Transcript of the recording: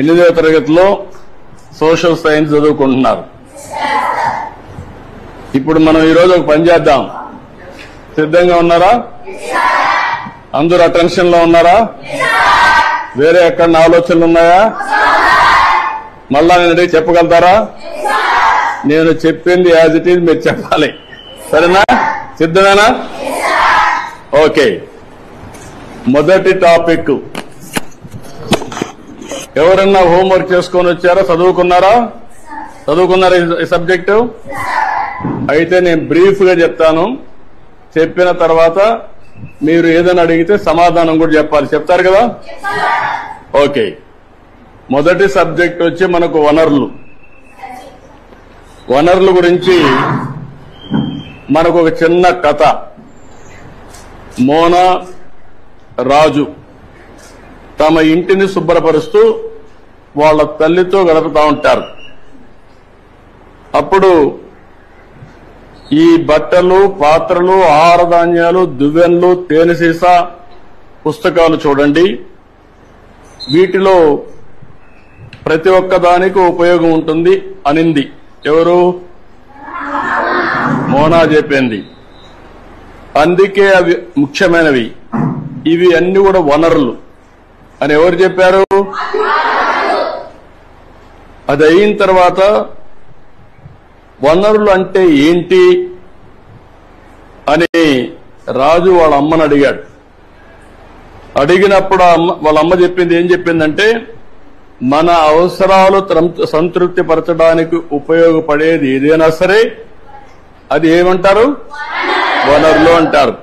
8వ తరగతిలో social science చదువుకుంటున్నారు. ఇప్పుడు మనం ఈరోజు ఒక పని చేద్దాం. సిద్ధంగా ఉన్నారా? అందరూ అటెన్షన్ లో ఉన్నారా? వేరే ఎక్కడ ఆలోచనలు ఉన్నాయా? మళ్ళా నేను చెప్పగలుగుతారా? నేను చెప్పింది యాజ్ ఇట్ ఈజ్ మీరు చెప్పాలి. సరేనా? సిద్ధమేనా? ఓకే. మొదటి టాపిక్ ఎవరన్నా హోంవర్క్ చేసుకొని వచ్చారా? చదువుకున్నారా ఈ సబ్జెక్టు? అయితే నేను బ్రీఫ్ గా చెప్తాను. చెప్పిన తర్వాత మీరు ఏదైనా అడిగితే సమాధానం కూడా చెప్పాలి. చెప్తారు కదా? ఓకే. మొదటి సబ్జెక్ట్ వచ్చి మనకు వనరుల గురించి మనకు ఒక చిన్న కథ. మోనా రాజు తమ ఇంటిని శుభ్రపరుస్తూ వాళ్ళ తల్లితో గడుపుతా ఉంటారు. అప్పుడు ఈ బట్టలు, పాత్రలు, ఆహార ధాన్యాలు, దువ్వెనలు, తేనె సీసా, పుస్తకాలు చూడండి. వీటిలో ప్రతి ఒక్క దానికి ఉపయోగం ఉంటుంది అనింది. ఎవరు? మోనా చెప్పింది. అందుకే అవి ముఖ్యమైనవి. ఇవి అన్ని కూడా వనరులు అని ఎవరు చెప్పారు? అది అయిన తర్వాత వనరులు అంటే ఏంటి అని రాజు వాళ్ళ అమ్మని అడిగాడు. అడిగినప్పుడు వాళ్ళ అమ్మ చెప్పింది ఏం చెప్పిందంటే, మన అవసరాలు సంతృప్తి పరచడానికి ఉపయోగపడేది ఏదైనా సరే అది ఏమంటారు? వనరులు అంటారు.